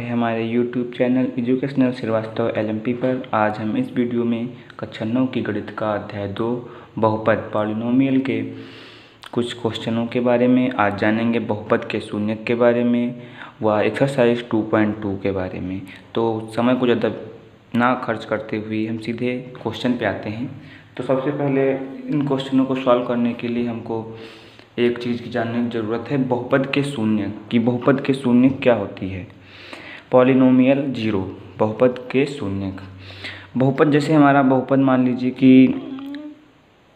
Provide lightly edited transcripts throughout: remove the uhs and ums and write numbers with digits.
हमारे YouTube channel educational Srivastava LMP पर आज हम इस वीडियो में कक्षा 9 की गणित का अध्याय 2 बहुपद पॉलिनोमियल के कुछ क्वेश्चनों के बारे में आज जानेंगे। बहुपद के शून्यक के बारे में व एक्सरसाइज 2.2 के बारे में। तो समय को ज़्यादा ना खर्च करते हुए हम सीधे क्वेश्चन पे आते हैं। तो सबसे पहले इन क्वेश्चनों को सॉल्व करने के लिए हमको एक चीज़ की जानने की ज़रूरत है, बहुपद के शून्यक की। बहुपद के शून्यक क्या होती है? पॉलिनोमियल जीरो, बहुपद के शून्यक। बहुपद जैसे हमारा बहुपद मान लीजिए कि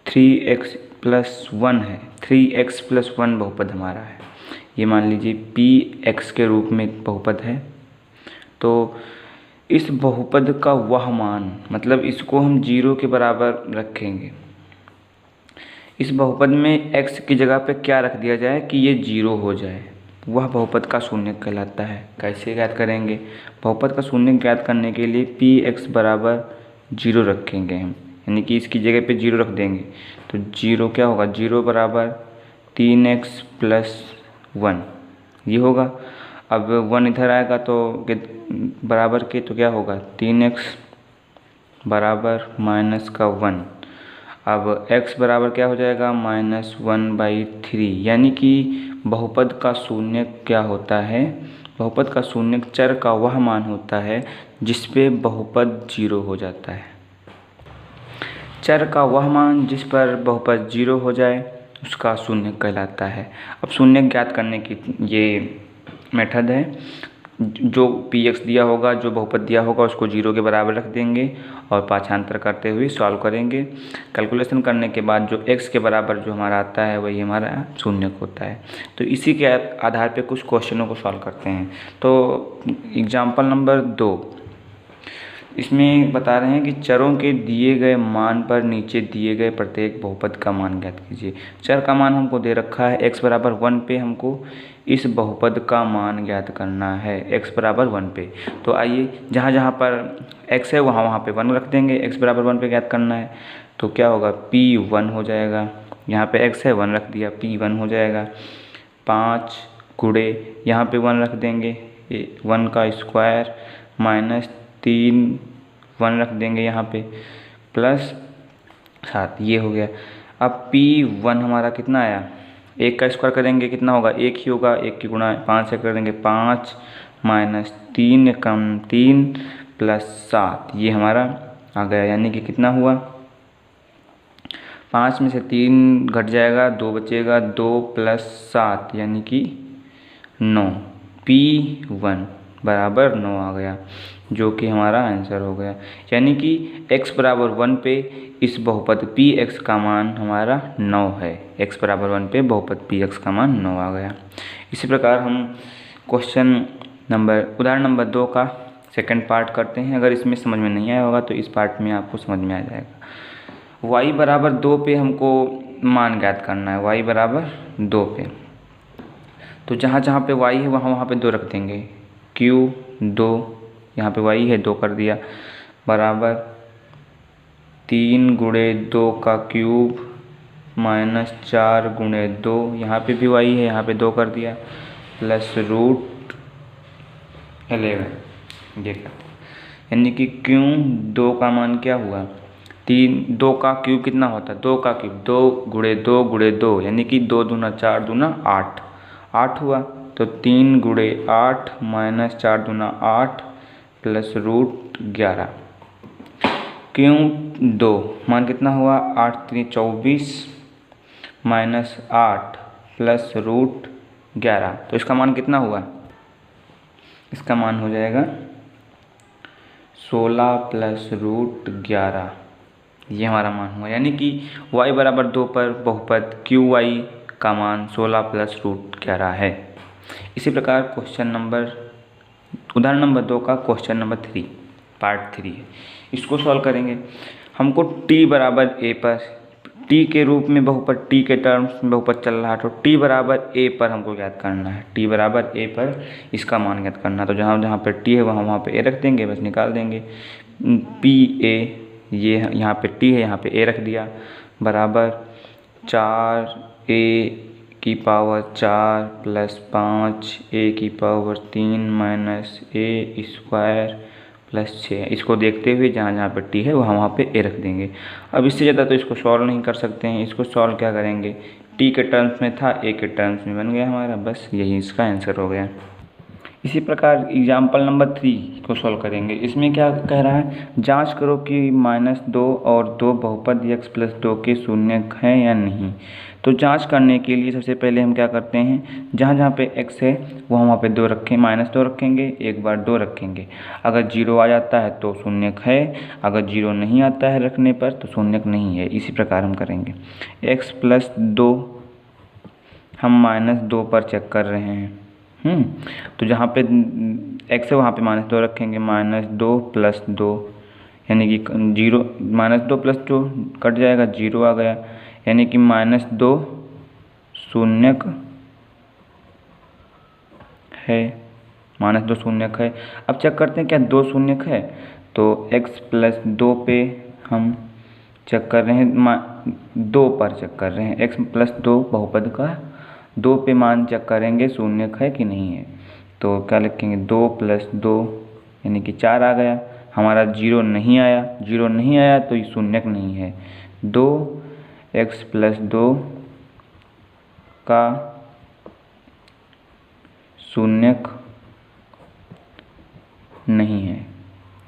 3x+1 है, 3x+1 बहुपद हमारा है। ये मान लीजिए px के रूप में बहुपद है। तो इस बहुपद का वह मान, मतलब इसको हम जीरो के बराबर रखेंगे। इस बहुपद में x की जगह पे क्या रख दिया जाए कि ये जीरो हो जाए, वह बहुपद का शून्यक कहलाता है। कैसे ज्ञात करेंगे? बहुपद का शून्यक ज्ञात करने के लिए px बराबर जीरो रखेंगे हम, यानी कि इसकी जगह पे जीरो रख देंगे। तो जीरो क्या होगा? जीरो बराबर 3x+1 ये होगा। अब 1 इधर आएगा तो बराबर के, तो क्या होगा? 3x बराबर -1। अब x बराबर क्या हो जाएगा? -1/3। यानी कि बहुपद का शून्यक क्या होता है? बहुपद का शून्यक चर का वह मान होता है जिस पे बहुपद जीरो हो जाता है। चर का वह मान जिस पर बहुपद जीरो हो जाए उसका शून्यक कहलाता है। अब शून्यक ज्ञात करने की ये मेथड है। जो px दिया होगा, जो बहुपद दिया होगा, उसको जीरो के बराबर रख देंगे और पाछांतर करते हुए सॉल्व करेंगे। कैलकुलेशन करने के बाद जो x के बराबर जो हमारा आता है वही हमारा शून्यक होता है। तो इसी के आधार पे कुछ क्वेश्चनों को सॉल्व करते हैं। तो एग्जाम्पल नंबर 2, इसमें बता रहे हैं कि चरों के दिए गए मान पर नीचे दिए गए प्रत्येक बहुपद का मान ज्ञात कीजिए। चर का मान हमको दे रखा है x बराबर 1 पे, हमको इस बहुपद का मान ज्ञात करना है x बराबर 1 पे। तो आइए जहाँ जहाँ पर x है वहाँ पे 1 रख देंगे। x बराबर 1 पे ज्ञात करना है तो क्या होगा? p1 हो जाएगा। यहाँ पे x है 1 रख दिया, p1 हो जाएगा। 5 गुणे यहाँ पे 1 रख देंगे, 1 का स्क्वायर -3 1 रख देंगे यहाँ पे, +7 ये हो गया। अब p1 हमारा कितना आया? 1 का स्क्वायर करेंगे कितना होगा? 1 ही होगा। 1 की गुणा 5 से कर देंगे, 5 -3 कम 3 +7 ये हमारा आ गया। यानी कि कितना हुआ? 5 में से 3 घट जाएगा, 2 बचेगा, 2 + 7 यानी कि 9। p1 बराबर 9 आ गया, जो कि हमारा आंसर हो गया। यानी कि x बराबर 1 पे इस बहुपद px का मान हमारा 9 है। x बराबर 1 पे बहुपद px का मान 9 आ गया। इसी प्रकार हम उदाहरण नंबर 2 का सेकंड पार्ट करते हैं। अगर इसमें समझ में नहीं आया होगा तो इस पार्ट में आपको समझ में आ जाएगा। y बराबर 2 पे हमको मान ज्ञात करना है। y बराबर 2 पे, तो जहाँ जहाँ पे y है वहाँ पे 2 रख देंगे। q2 यहाँ पे y है 2 कर दिया, बराबर 3 गुणे 2 का क्यूब -4 गुणे 2, यहाँ पे भी y है, यहाँ पे 2 कर दिया, +√11 देखा। यानी कि q2 का मान क्या हुआ? 2 का क्यूब कितना होता है? 2 का क्यूब 2 गुणे 2 गुणे 2 यानी कि 2 दूना 4 दूना 8 हुआ। तो 3 गुणे 8 -4 दूना 8 +√11। q2 मान कितना हुआ? 8 3 24 -8 +√11। तो इसका मान कितना हुआ? इसका मान हो जाएगा 16 +√11। ये हमारा मान हुआ। यानी कि y बराबर 2 पर बहुपद qy का मान 16 +√11 है। इसी प्रकार उदाहरण नंबर 2 का क्वेश्चन नंबर 3 पार्ट 3 है। इसको सॉल्व करेंगे। हमको t बराबर a पर, t के रूप में बहुपद, t के टर्म्स में बहुपद चल रहा है, तो t बराबर a पर हमको ज्ञात करना है। t बराबर a पर इसका मान ज्ञात करना है। तो जहाँ जहाँ पर t है वहाँ पे a रख देंगे, बस निकाल देंगे। pa ये यहाँ पे t है, यहाँ पे a रख दिया, बराबर 4a की पावर 4 प्लस 5 ए की पावर 3 माइनस ए स्क्वायर प्लस 6। इसको देखते हुए जहाँ जहाँ पे टी है वहाँ पे ए रख देंगे। अब इससे ज़्यादा तो इसको सॉल्व नहीं कर सकते हैं। इसको सॉल्व क्या करेंगे, टी के टर्म्स में था, ए के टर्म्स में बन गया हमारा, बस यही इसका आंसर हो गया। इसी प्रकार एग्जाम्पल नंबर 3 को सॉल्व करेंगे। इसमें क्या कह रहा है, जांच करो कि -2 और 2 बहुपद x + 2 के शून्यक हैं या नहीं। तो जांच करने के लिए सबसे पहले हम क्या करते हैं, जहाँ जहाँ पे x है वहाँ पे 2 रखें, -2 रखेंगे, एक बार 2 रखेंगे। अगर 0 आ जाता है तो शून्यक है, अगर 0 नहीं आता है रखने पर तो शून्यक नहीं है। इसी प्रकार हम करेंगे। x + 2 हम -2 पर चेक कर रहे हैं। तो जहाँ पे x है वहाँ पे -2 रखेंगे, -2 + 2 यानी कि 0, -2 + 2 कट जाएगा, 0 आ गया, यानी कि -2 शून्यक है, -2 शून्यक है। अब चेक करते हैं क्या 2 शून्यक है, तो x + 2 पे हम चेक कर रहे हैं, 2 पर चेक कर रहे हैं, x + 2 बहुपद का 2 पे मान चेक करेंगे शून्यक है कि नहीं है। तो क्या लिखेंगे, 2 + 2 यानी कि 4 आ गया, हमारा 0 नहीं आया, 0 नहीं आया तो ये शून्यक नहीं है। 2x + 2 का शून्यक नहीं है,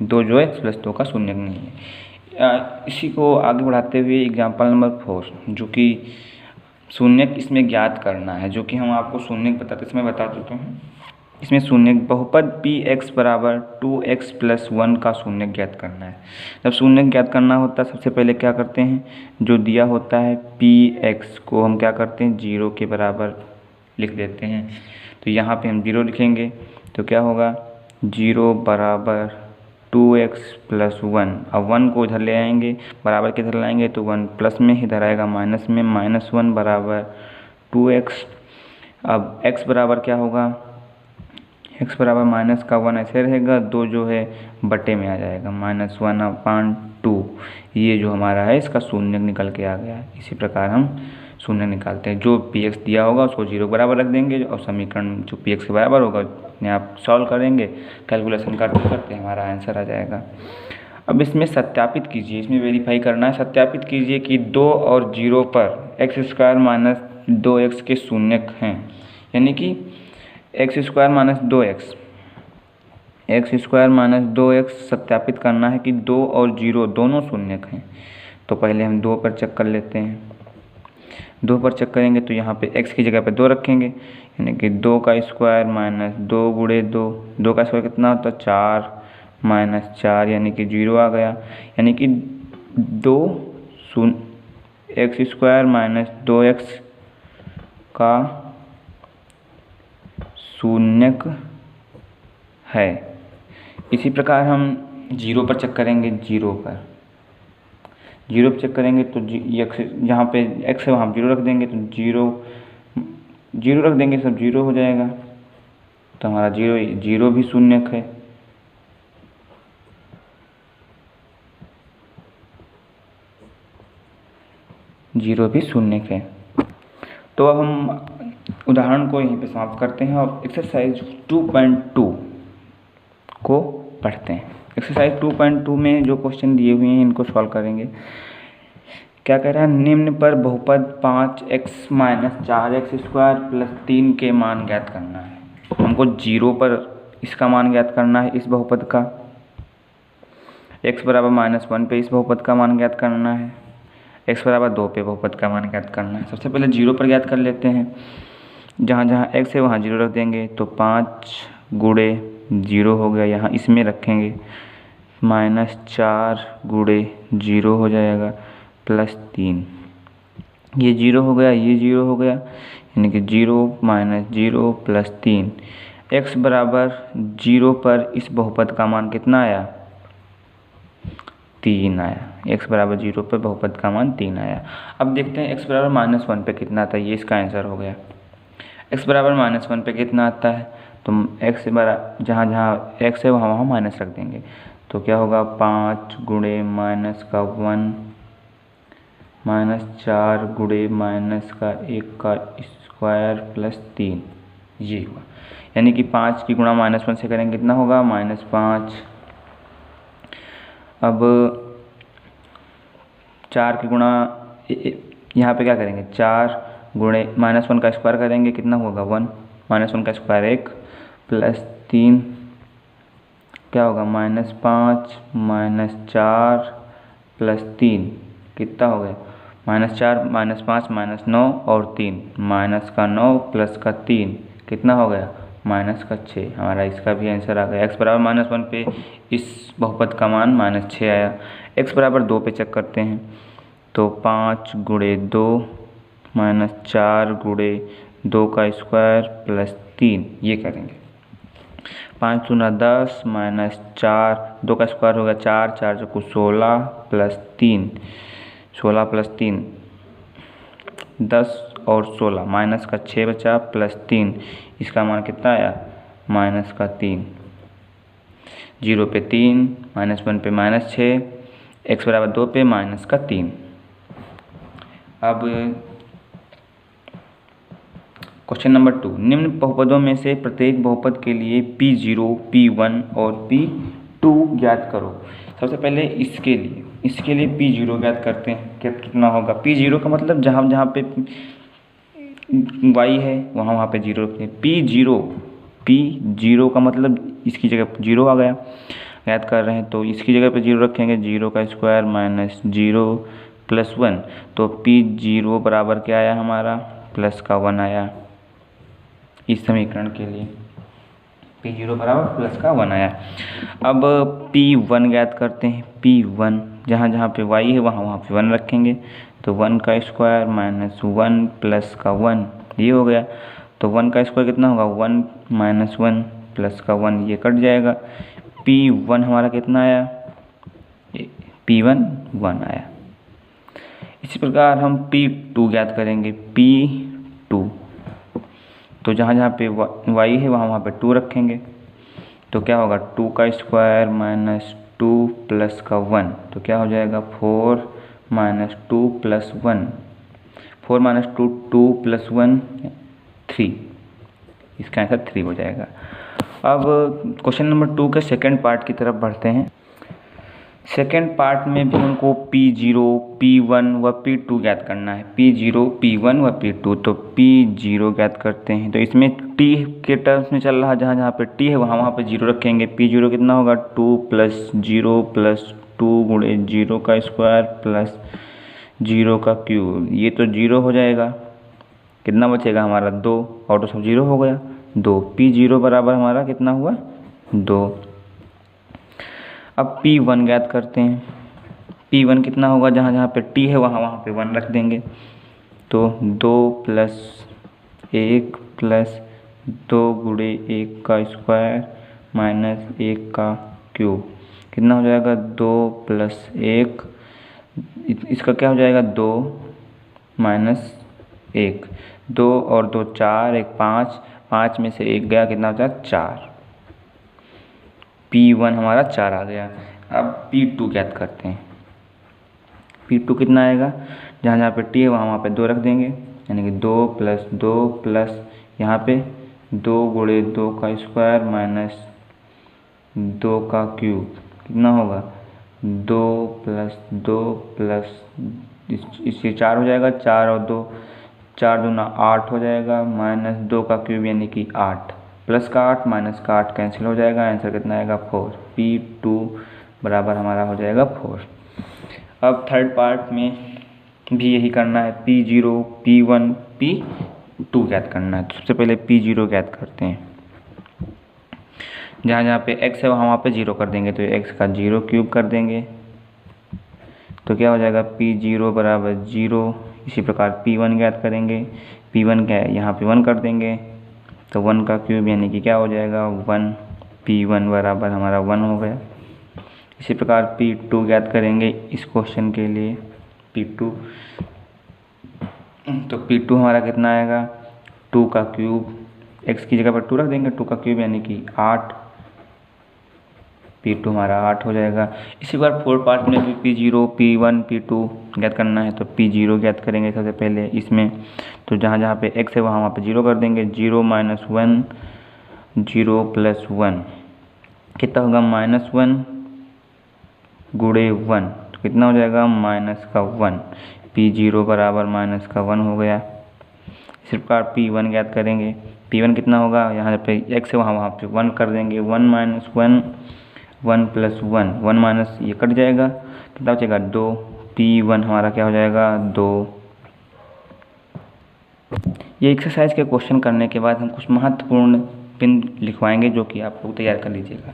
2 जो x + 2 का शून्यक नहीं है। इसी को आगे बढ़ाते हुए एग्जाम्पल नंबर 4, जो कि शून्यक इसमें ज्ञात करना है, जो कि हम आपको शून्यक इसमें बता चुके हैं। इसमें शून्यक बहुपद px = 2x + 1 का शून्यक ज्ञात करना है। जब शून्यक ज्ञात करना होता है सबसे पहले क्या करते हैं, जो दिया होता है px को हम क्या करते हैं 0 के बराबर लिख देते हैं। तो यहाँ पे हम 0 लिखेंगे तो क्या होगा, 0 = 2x + 1। अब 1 को इधर ले आएंगे, बराबर के इधर लाएंगे तो 1 प्लस में इधर आएगा माइनस में, -1 = 2x। अब x बराबर क्या होगा, x बराबर -1 ऐसे रहेगा, 2 जो है बटे में आ जाएगा, -1/2। ये जो हमारा है इसका शून्यक निकल के आ गया। इसी प्रकार हम शून्यक निकालते हैं। जो px दिया होगा उसको 0 के बराबर रख देंगे और समीकरण जो px के बराबर होगा अपने आप सॉल्व करेंगे, कैलकुलेशन करते करते हमारा आंसर आ जाएगा। अब इसमें सत्यापित कीजिए, इसमें वेरीफाई करना है। सत्यापित कीजिए कि 2 और 0 पर x² - 2x के शून्यक हैं, यानी कि x² - 2x, x² - 2x सत्यापित करना है कि 2 और 0 दोनों शून्यक हैं। तो पहले हम 2 पर चेक कर लेते हैं। 2 पर चेक करेंगे तो यहाँ पे x की जगह पे 2 रखेंगे, यानी कि 2 का स्क्वायर - 2 × 2, 2 का स्क्वायर कितना होता है 4 - 4 यानी कि 0 आ गया, यानी कि x² - 2x का शून्यक है। इसी प्रकार हम 0 पर चेक करेंगे, 0 पर चेक करेंगे तो जहाँ पे x है वहाँ 0 रख देंगे, तो 0 रख देंगे, सब 0 हो जाएगा। तो हमारा 0 भी शून्यक है। तो अब हम उदाहरण को यहीं पे समाप्त करते हैं और एक्सरसाइज 2.2 को पढ़ते हैं। एक्सरसाइज 2.2 में जो क्वेश्चन दिए हुए हैं इनको सॉल्व करेंगे। क्या कह रहा है, निम्न पर बहुपद 5x - 4x² + 3 के मान ज्ञात करना है। हमको 0 पर इसका मान ज्ञात करना है, इस बहुपद का। x बराबर -1 पे इस बहुपद का मान ज्ञात करना है, x बराबर 2 पे बहुपद का मान ज्ञात करना है। सबसे पहले 0 पर ज्ञात कर लेते हैं। जहाँ जहाँ x है वहाँ 0 रख देंगे, तो 5 × 0 हो गया, यहाँ इसमें रखेंगे, -4 × 0 हो जाएगा, +3। ये 0 हो गया, ये 0 हो गया, यानी कि 0 - 0 + 3। x बराबर 0 पर इस बहुपद का मान कितना आया, 3 आया। x बराबर 0 पर बहुपद का मान 3 आया। अब देखते हैं x बराबर -1 पे कितना आता है, ये इसका आंसर हो गया। x बराबर -1 पे कितना आता है, तो x बराबर जहाँ जहाँ x है वहाँ माइनस रख देंगे, तो क्या होगा 5 × -1 -4 × -1 का स्क्वायर प्लस 3 ये हुआ। यानी कि 5 की गुणा -1 से करेंगे कितना होगा -5। अब 4 की गुणा यहाँ पे क्या करेंगे 4 गुणे -1 का स्क्वायर करेंगे कितना होगा 1, -1 का स्क्वायर 1 प्लस 3 क्या होगा -5 -4 प्लस 3 कितना हो गया -4 -5 -9 और 3 -9 प्लस का 3 कितना हो गया -6। हमारा इसका भी आंसर आ गया। x बराबर -1 पे इस बहुपद का मान -6 आया। x बराबर 2 पे चेक करते हैं तो 5 गुणे 2 -4 गुणे 2 का स्क्वायर प्लस 3 ये करेंगे। 5 दूना 10 -4 2 का स्क्वायर होगा 4 4 चौको 16 प्लस 3 16 प्लस 3 10 और 16 माइनस का 6 बचा प्लस 3 इसका मान कितना आया -3। 0 पे 3 -1 पे -6 x बराबर 2 पे -3। अब क्वेश्चन नंबर 2 निम्न बहुपदों में से प्रत्येक बहुपद के लिए P0 P1 और P2 ज्ञात करो। सबसे पहले इसके लिए P0 ज्ञात करते हैं। कितना होगा P0 का मतलब जहाँ जहाँ पे y है वहाँ पे 0 रखते हैं। P0 का मतलब इसकी जगह 0 आ गया। ज्ञात कर रहे हैं तो इसकी जगह पे 0 रखेंगे 0 का स्क्वायर -0 प्लस 1 तो P0 बराबर क्या आया हमारा प्लस का 1 आया। इस समीकरण के लिए P0 बराबर प्लस का 1 आया। अब P1 ज्ञात करते हैं। P1 जहाँ जहाँ पे y है वहाँ पे 1 रखेंगे तो 1 का स्क्वायर -1 प्लस का 1 ये हो गया। तो 1 का स्क्वायर कितना होगा 1 -1 प्लस का 1 ये कट जाएगा। P1 हमारा कितना आया P1 1 आया। इसी प्रकार हम P2 ज्ञात करेंगे। P2 तो जहाँ जहाँ पे y है वहाँ पे 2 रखेंगे तो क्या होगा 2 का स्क्वायर -2 प्लस का 1 तो क्या हो जाएगा 4 -2 प्लस 1 4 -2 2 प्लस 1 3 इसका आंसर 3 हो जाएगा। अब क्वेश्चन नंबर 2 के सेकंड पार्ट की तरफ बढ़ते हैं। सेकेंड पार्ट में भी हमको P0 P1 व P2 ज्ञात करना है। P0 P1 व P2 तो P0 ज्ञात करते हैं तो इसमें T के टर्म्स में चल रहा है। जहाँ जहाँ पे T है वहाँ पे 0 रखेंगे। P0 कितना होगा 2 प्लस 0 प्लस 2 गुणे 0 का स्क्वायर प्लस 0 का क्यूब ये तो 0 हो जाएगा। कितना बचेगा हमारा 2 और तो सब 0 हो गया 2। P0 बराबर हमारा कितना हुआ 2। अब P1 ज्ञात करते हैं। P1 कितना होगा जहाँ जहाँ पे T है वहाँ पे 1 रख देंगे तो 2 प्लस 1 प्लस 2 गुणे 1 का स्क्वायर माइनस 1 का क्यूब कितना हो जाएगा 2 प्लस 1 इसका क्या हो जाएगा 2 माइनस 1 2 और 2 4 1 5 5 में से 1 गया कितना हो जाएगा 4। P1 हमारा 4 आ गया। अब P2 ज्ञात करते हैं। P2 कितना आएगा जहाँ जहाँ पे T है वहाँ पे 2 रख देंगे यानी कि 2 प्लस 2 प्लस यहाँ पे 2 गुणे 2 का स्क्वायर माइनस 2 का क्यूब कितना होगा 2 प्लस 2 प्लस इससे 4 हो जाएगा 4 और 2 4 दूना 8 हो जाएगा माइनस 2 का क्यूब यानी कि 8 प्लस का 8 माइनस का 8 कैंसिल हो जाएगा। आंसर कितना आएगा 4। P2 बराबर हमारा हो जाएगा 4। अब थर्ड पार्ट में भी यही करना है। P0 P1 P2 ज्ञात करना है। तो सबसे पहले P0 ज्ञात करते हैं। जहाँ जहाँ पे x है वहाँ पे 0 कर देंगे तो x का 0 क्यूब कर देंगे तो क्या हो जाएगा P0 बराबर 0। इसी प्रकार P1 ज्ञात करेंगे। P1 क्या है यहाँ पे 1 कर देंगे तो 1 का क्यूब यानी कि क्या हो जाएगा 1। P1 बराबर हमारा 1 हो गया। इसी प्रकार P2 ज्ञात करेंगे इस क्वेश्चन के लिए। P2 तो P2 हमारा कितना आएगा 2 का क्यूब x की जगह पर 2 रख देंगे 2 का क्यूब यानी कि 8 P2 हमारा 8 हो जाएगा। इसी बार 4 पार्ट में भी P0, P1, P2 ज्ञात करना है, तो P0 ज्ञात करेंगे सबसे पहले इसमें। तो जहाँ जहाँ पे x है वहाँ पे 0 कर देंगे। 0 - 1, 0 + 1 कितना होगा, -1 गुणे 1, तो कितना हो जाएगा, -1। P0 बराबर -1 हो गया। इसी प्रकार P1 ज्ञात करेंगे। P1 कितना होगा, यहाँ पे x है वहाँ पे 1 कर देंगे। 1 - 1, 1 + 1, 1 माइनस ये कट जाएगा, कितना बचेगा, 2। P1 हमारा क्या हो जाएगा, 2। ये एक्सरसाइज के क्वेश्चन करने के बाद हम कुछ महत्वपूर्ण पिन लिखवाएंगे जो कि आप लोग तैयार कर लीजिएगा।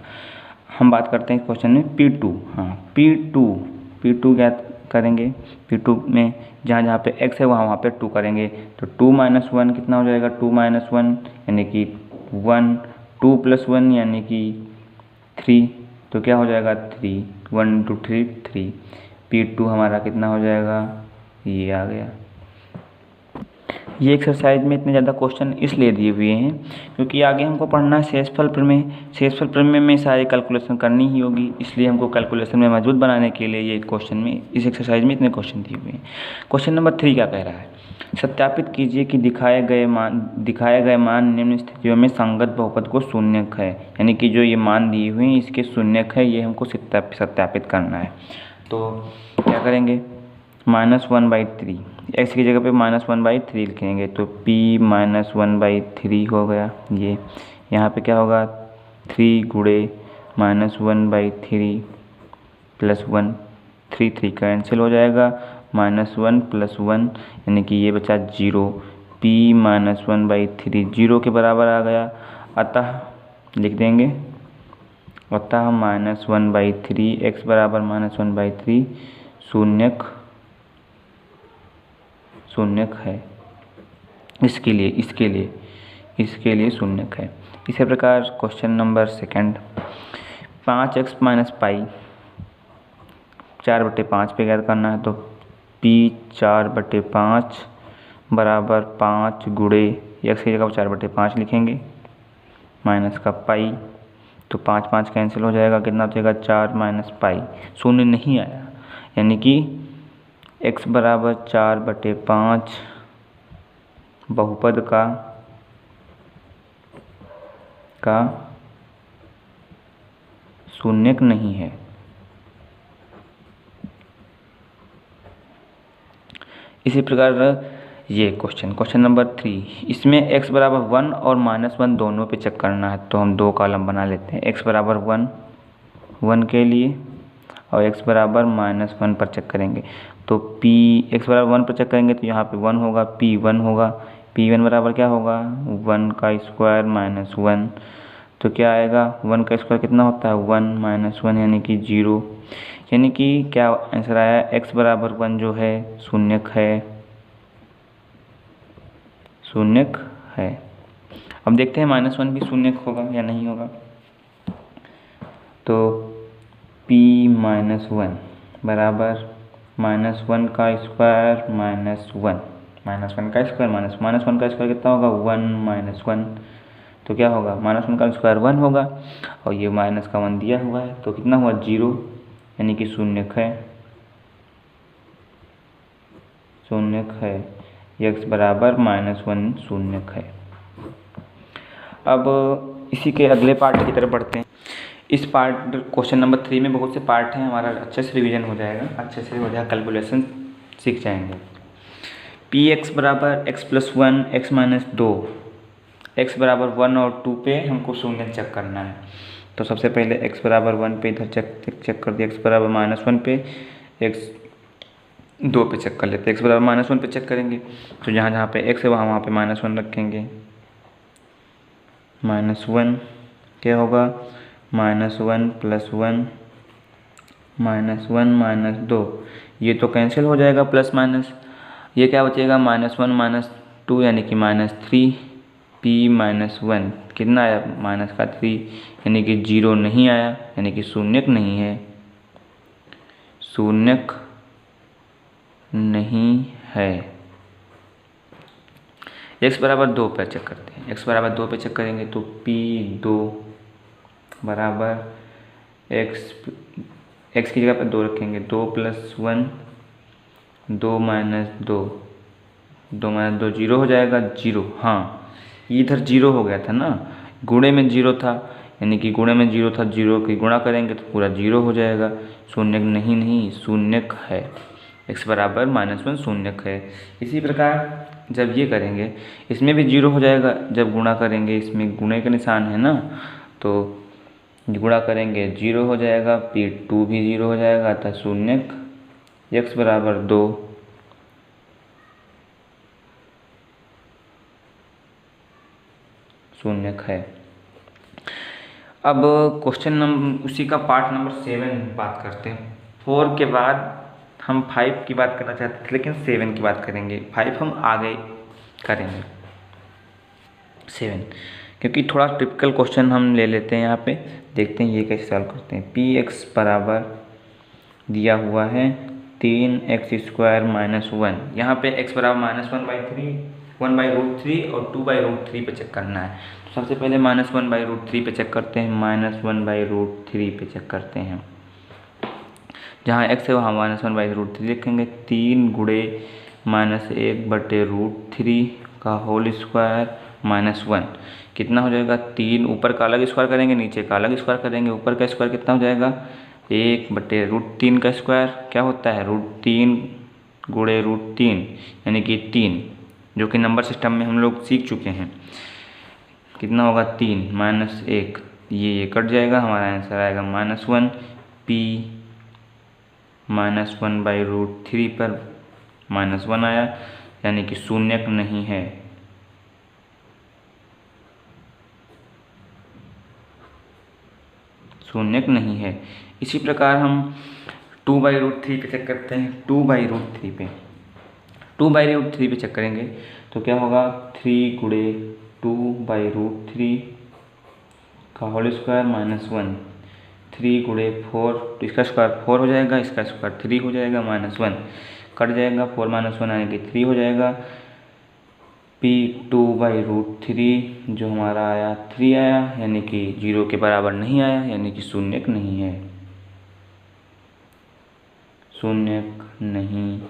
हम बात करते हैं क्वेश्चन में P2। हाँ, P2 ज्ञात करेंगे। P2 में जहाँ जहाँ पे x है वहाँ पे 2 करेंगे। तो 2 - 1 कितना हो जाएगा, 2 - 1 यानी कि 1, 2 + 1 यानी कि 3, तो क्या हो जाएगा, 3, 1 2 3 3। P2 हमारा कितना हो जाएगा, ये आ गया। ये एक्सरसाइज में इतने ज़्यादा क्वेश्चन इसलिए दिए हुए हैं क्योंकि आगे हमको पढ़ना है शेषफल प्रमेय। शेषफल प्रमेय में सारी कैलकुलेशन करनी ही होगी, इसलिए हमको कैलकुलेशन में मजबूत बनाने के लिए ये क्वेश्चन में, इस एक्सरसाइज में इतने क्वेश्चन दिए हुए हैं। क्वेश्चन नंबर 3 क्या कह रहा है, सत्यापित कीजिए कि दिखाए गए मान निम्न स्थितियों में संगत बहुपद को शून्यक है। यानी कि जो ये मान दिए हुए हैं इसके शून्यक है, ये हमको सत्यापित करना है। तो क्या करेंगे, -1/3, x की जगह पे -1/3 लिखेंगे, तो P -1/3 हो गया। ये यहाँ पे क्या होगा, 3 गुणे -1/3 + 1, 3 कैंसिल हो जाएगा, -1 + 1 यानी कि ये बचा 0। P -1/3 0 के बराबर आ गया, अतः लिख देंगे, अतः -1/3 x बराबर -1/3 शून्यक है। इसके लिए शून्यक है। इसी प्रकार क्वेश्चन नंबर 2, 5x - पाई 4/5 पे ज्ञात करना है। तो P 4/5 बराबर 5 गुणे x की जगह 4/5 लिखेंगे, माइनस का पाई, तो 5 5 कैंसिल हो जाएगा, कितना बचेगा, 4 - पाई, शून्य नहीं आया। यानी कि x बराबर 4/5 बहुपद का शून्यक नहीं है। इसी प्रकार ये क्वेश्चन नंबर 3, इसमें x बराबर 1 और -1 दोनों पे चेक करना है। तो हम 2 कॉलम बना लेते हैं, x बराबर 1 के लिए और x बराबर -1 पर चेक करेंगे। तो x बराबर 1 पर चेक करेंगे तो यहाँ पे 1 होगा, P1 होगा। P1 बराबर क्या होगा, 1 का स्क्वायर -1, तो क्या आएगा, 1 का स्क्वायर कितना होता है, 1 - 1 यानी कि 0। यानी कि क्या आंसर आया, x बराबर 1 जो है शून्यक है। अब देखते हैं -1 भी शून्यक होगा या नहीं होगा। तो P -1 बराबर -1 का स्क्वायर -1, -1 का स्क्वायर -1 का स्क्वायर कितना होगा, 1 - 1, तो क्या होगा, -1 का स्क्वायर 1 होगा और ये माइनस का 1 दिया हुआ है, तो कितना हुआ, 0, यानी कि शून्यक है। x बराबर -1 शून्यक है। अब इसी के अगले पार्ट की तरफ बढ़ते हैं। इस पार्ट क्वेश्चन नंबर 3 में बहुत से पार्ट हैं, हमारा अच्छे से रिवीजन हो जाएगा, अच्छे से हो जाएगा, कैलकुलेशन सीख जाएंगे। Px बराबर x + 1 x - 2, x बराबर 1 और 2 पे हमको शून्य चेक करना है। तो सबसे पहले x बराबर 1 पे इधर चेक कर दिया, x बराबर -1 पे, x 2 पे चेक कर लेते हैं। x बराबर -1 पे चेक करेंगे तो जहाँ जहाँ पे x है वहाँ पे -1 रखेंगे। -1 क्या होगा, -1 + 1 -1 - 2, ये तो कैंसिल हो जाएगा, प्लस माइनस, ये क्या बचेगा, -1 - 2 यानी कि -3। P -1 कितना आया, -3, यानी कि 0 नहीं आया, यानी कि शून्यक नहीं है। x बराबर 2 पर चेक करते हैं। x बराबर 2 पे चेक करेंगे तो P2 बराबर एक्स की जगह पर 2 रखेंगे, 2 + 1 2 - 2 2 - 2 0 हो जाएगा, 0। हाँ, ये इधर 0 हो गया था ना, गुणे में 0 था, यानी कि गुणे में 0 था, 0 की गुणा करेंगे तो पूरा 0 हो जाएगा। शून्यक नहीं शून्यक है, x बराबर -1 शून्यक है। इसी प्रकार जब ये करेंगे इसमें भी 0 हो जाएगा, जब गुणा करेंगे इसमें गुणे का निशान है ना, तो गुणा करेंगे 0 हो जाएगा, P2 भी 0 हो जाएगा, अतः शून्यक x बराबर 2 शून्यक है। अब क्वेश्चन नंबर उसी का पार्ट नंबर 7 बात करते हैं। 4 के बाद हम 5 की बात करना चाहते थे, लेकिन 7 की बात करेंगे। 5 हम आगे करेंगे, 7 क्योंकि थोड़ा टिपिकल क्वेश्चन हम ले लेते हैं। यहाँ पे देखते हैं ये कैसे सॉल्व करते हैं। Px बराबर दिया हुआ है 3x² - 1। यहाँ पे x बराबर -1/3 1/√3 और 2/√3 पे चेक करना है। तो सबसे पहले -1/√3 पे चेक करते हैं, -1/√3 पे चेक करते हैं। जहाँ x है वहाँ -1/√3 लिखेंगे। 3 गुणे -1/√3 का होल स्क्वायर -1 कितना हो जाएगा? 3 ऊपर का अलग स्क्वायर करेंगे, नीचे का अलग स्क्वायर करेंगे। ऊपर का स्क्वायर कितना हो जाएगा? 1/√3 का स्क्वायर क्या होता है? √3 गुणे √3 यानी कि 3, जो कि नंबर सिस्टम में हम लोग सीख चुके हैं। कितना होगा? 3 - 1, ये कट जाएगा, हमारा आंसर आएगा -1। P -1/√3 पर -1 आया, यानी कि शून्यक नहीं है। शून्यक नहीं है। इसी प्रकार हम 2/√3 पे चेक करते हैं। 2/√3 पे 2/√3 पे चेक करेंगे तो क्या होगा? 3 गुणे 2/√3 का होल स्क्वायर -1। 3 गुणे 4, तो इसका स्क्वायर 4 हो जाएगा, इसका स्क्वायर 3 हो जाएगा, -1 कट जाएगा, 4 - 1 यानी कि 3 हो जाएगा। P2/√3 जो हमारा आया 3 आया, यानी कि 0 के बराबर नहीं आया, यानी कि शून्यक नहीं है। शून्यक नहीं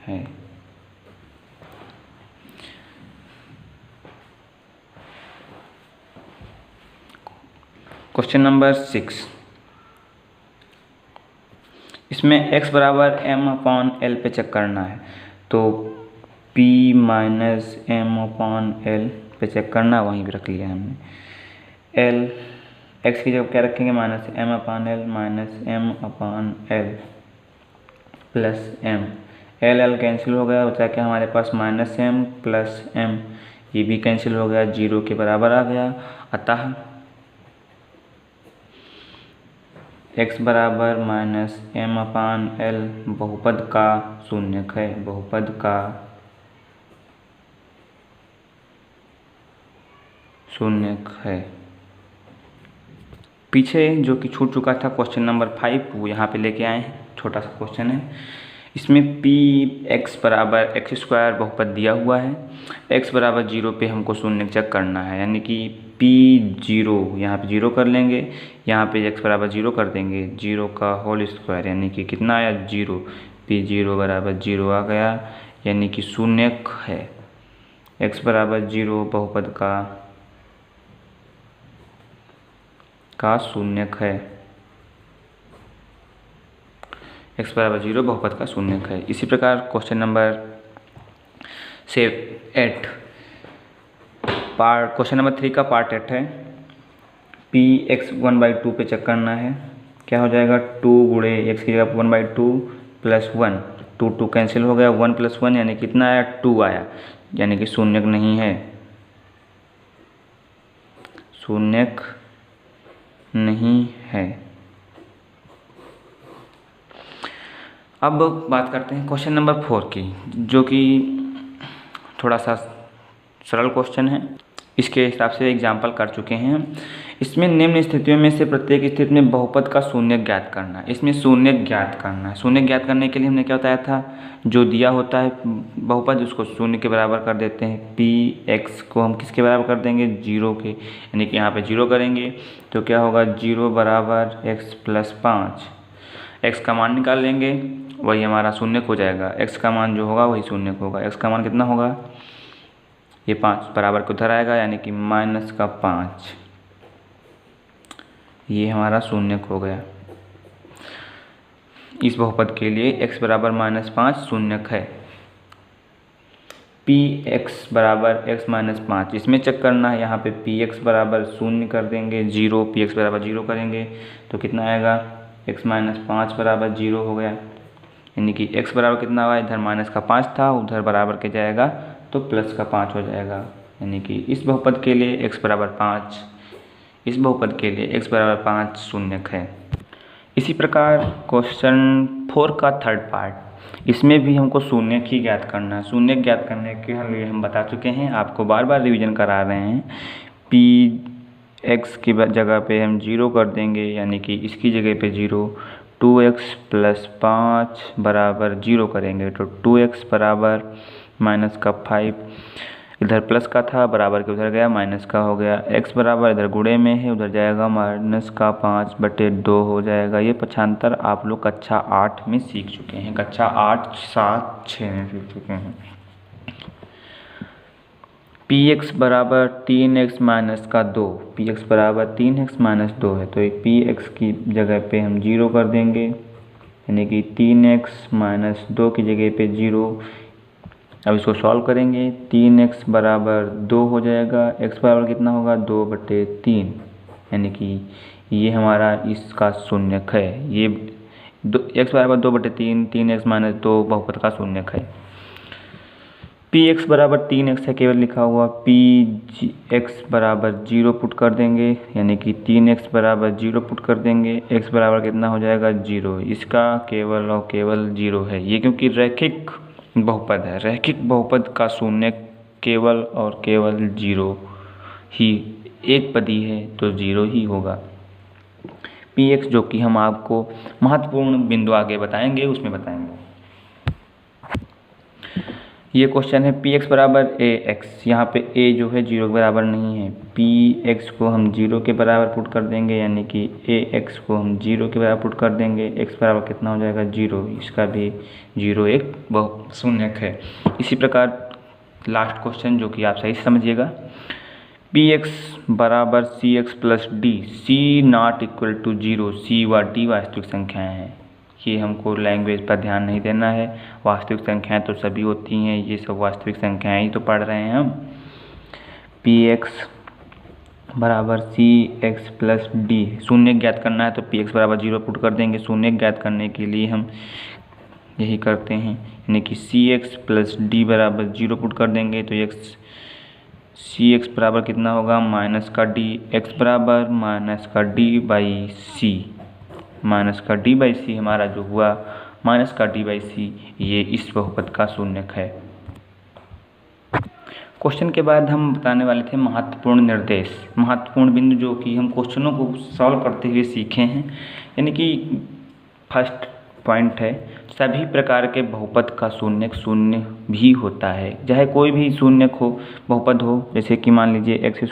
है। क्वेश्चन नंबर 6, इसमें x बराबर m/l पे चेक करना है। तो P - m/l पे चेक करना, वहीं पे रख लिया हमने। l x की जगह क्या रखेंगे? -m/l -m/l plus m। l cancel हो गया, बचा क्या हमारे पास? -m प्लस m, ये भी कैंसिल हो गया, 0 के बराबर आ गया। अतः x बराबर -m/l बहुपद का शून्यक है। बहुपद का शून्यक है। पीछे जो कि छूट चुका था क्वेश्चन नंबर 5, वो यहाँ पे लेके आए हैं। छोटा सा क्वेश्चन है। इसमें Px बराबर x² बहुपद दिया हुआ है। x बराबर 0 पे हमको शून्यक चेक करना है, यानी कि P0 यहाँ पे 0 कर लेंगे, यहाँ पे x बराबर 0 कर देंगे, 0 का होल स्क्वायर यानी कि कितना आया? 0। P0 बराबर 0 आ गया, यानी कि शून्यक है। x बराबर 0 बहुपद का शून्यक है। x बराबर 0 बहुपद का शून्यक है। इसी प्रकार क्वेश्चन नंबर 8 क्वेश्चन नंबर 3 का पार्ट 8 है। Px 1/2 पे चेक करना है। क्या हो जाएगा? 2 गुणे x की जगह 1/2 प्लस 1, 2 कैंसिल हो गया, 1 + 1 यानी कितना आया? 2 आया, यानी कि शून्यक नहीं है। शून्यक नहीं है। अब बात करते हैं क्वेश्चन नंबर 4 की, जो कि थोड़ा सा सरल क्वेश्चन है। इसके हिसाब से एग्जाम्पल कर चुके हैं। इसमें निम्न स्थितियों में से प्रत्येक स्थिति में बहुपद का शून्य ज्ञात करना है। इसमें शून्य ज्ञात करना है। शून्य ज्ञात करने के लिए हमने क्या बताया था, जो दिया होता है बहुपद उसको शून्य के बराबर कर देते हैं। पी एक्स को हम किसके बराबर कर देंगे, 0 के, यानी कि यहाँ पे 0 करेंगे तो क्या होगा, 0 बराबर एक्स प्लस 5। एक्स का मान निकाल लेंगे, वही हमारा शून्य हो जाएगा। एक्स का मान जो होगा वही शून्य होगा। एक्स का मान कितना होगा, ये 5 बराबर को उधर आएगा, यानी कि -5। ये हमारा शून्य हो गया। इस बहुपद के लिए x बराबर -5 शून्य है। पी एक्स बराबर x -5 इसमें चेक करना है। यहाँ पे पी एक्स बराबर शून्य कर देंगे, 0, पी एक्स बराबर 0 करेंगे तो कितना आएगा, x -5 बराबर 0 हो गया। यानी कि x बराबर कितना हुआ, इधर -5 था, उधर बराबर के जाएगा तो +5 हो जाएगा। यानी कि इस बहुपद के लिए x बराबर 5, इस बहुपद के लिए x बराबर 5 शून्य है। इसी प्रकार क्वेश्चन 4 का थर्ड पार्ट, इसमें भी हमको शून्य ही ज्ञात करना है। शून्य ज्ञात करने के लिए हम बता चुके हैं, आपको बार बार रिवीजन करा रहे हैं। पी एक्स की जगह पे हम 0 कर देंगे, यानी कि इसकी जगह पे 0, 2x + 5 बराबर 0 करेंगे तो 2x बराबर -5, इधर प्लस का था बराबर के उधर गया माइनस का हो गया। x बराबर इधर गुणे में है, उधर जाएगा -5/2 हो जाएगा। ये पक्षांतर आप लोग कक्षा 8 में सीख चुके हैं, कक्षा 8, 7, 6 में सीख चुके हैं। px बराबर 3x - 2, px बराबर 3x - 2 है तो px की जगह पे हम 0 कर देंगे, यानी कि 3x - 2 की जगह पे 0। अब इसको सॉल्व करेंगे, 3x बराबर 2 हो जाएगा, x बराबर कितना होगा, 2/3, यानी कि ये हमारा इसका शून्य है। ये x बराबर 2/3, 3x - 2 बहुपद का शून्य है। px बराबर 3x है केवल लिखा हुआ, px बराबर 0 पुट कर देंगे, यानी कि 3x बराबर 0 पुट कर देंगे, x बराबर कितना हो जाएगा, 0। इसका केवल और केवल 0 है। ये क्योंकि रैखिक बहुपद है, रैखिक बहुपद का शून्य केवल और केवल 0 ही, एक पदी है तो 0 ही होगा। px जो कि हम आपको महत्वपूर्ण बिंदु आगे बताएंगे उसमें बताएंगे। ये क्वेश्चन है px बराबर ax, यहाँ पे a जो है 0 के बराबर नहीं है, px को हम 0 के बराबर पुट कर देंगे, यानी कि ax को हम 0 के बराबर पुट कर देंगे, x बराबर कितना हो जाएगा, 0। इसका भी 0 एक शून्य है। इसी प्रकार लास्ट क्वेश्चन जो कि आप सही से समझिएगा, px बराबर cx + d, c not equal to 0, c व d वास्तविक संख्याएँ हैं। ये हमको लैंग्वेज पर ध्यान नहीं देना है, वास्तविक संख्याएं तो सभी होती हैं, ये सब वास्तविक संख्याएं ही तो पढ़ रहे हैं हम। px बराबर cx + d, शून्य ज्ञात करना है तो px बराबर 0 पुट कर देंगे। शून्य ज्ञात करने के लिए हम यही करते हैं, यानी कि cx + d बराबर 0 पुट कर देंगे तो cx बराबर कितना होगा, -d, x बराबर -d/c, -d/c हमारा जो हुआ -d/c, ये इस बहुपद का शून्य है। क्वेश्चन के बाद हम बताने वाले थे महत्वपूर्ण निर्देश, महत्वपूर्ण बिंदु जो कि हम क्वेश्चनों को सॉल्व करते हुए सीखे हैं। यानी कि फर्स्ट पॉइंट है, सभी प्रकार के बहुपद का शून्य शून्य भी होता है, चाहे कोई भी शून्य हो बहुपद हो। जैसे कि मान लीजिए x²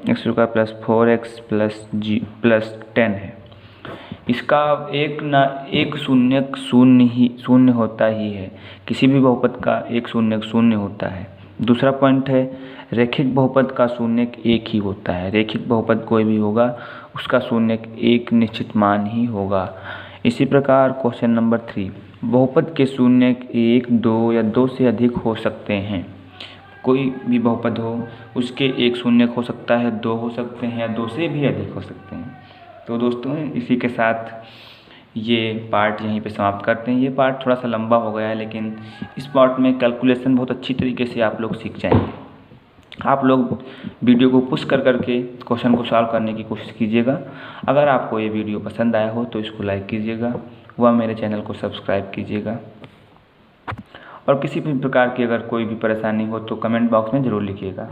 + 4x + 10 है, इसका एक शून्य शून्य होता ही है। किसी भी बहुपद का एक शून्य शून्य होता है। दूसरा पॉइंट है, रैखिक बहुपद का शून्य एक ही होता है। रैखिक बहुपद कोई भी होगा उसका शून्य एक निश्चित मान ही होगा। इसी प्रकार क्वेश्चन नंबर 3, बहुपद के शून्य 1, 2 या 2 से अधिक हो सकते हैं। कोई भी बहुपद हो उसके एक शून्य हो सकता है, 2 हो सकते हैं या 2 से भी अधिक हो सकते हैं। तो दोस्तों इसी के साथ ये पार्ट यहीं पे समाप्त करते हैं। ये पार्ट थोड़ा सा लंबा हो गया है, लेकिन इस पार्ट में कैलकुलेशन बहुत अच्छी तरीके से आप लोग सीख जाएंगे। आप लोग वीडियो को पुश कर करके क्वेश्चन को सॉल्व करने की कोशिश कीजिएगा। अगर आपको ये वीडियो पसंद आया हो तो इसको लाइक कीजिएगा व मेरे चैनल को सब्सक्राइब कीजिएगा। और किसी भी प्रकार की अगर कोई भी परेशानी हो तो कमेंट बॉक्स में ज़रूर लिखिएगा।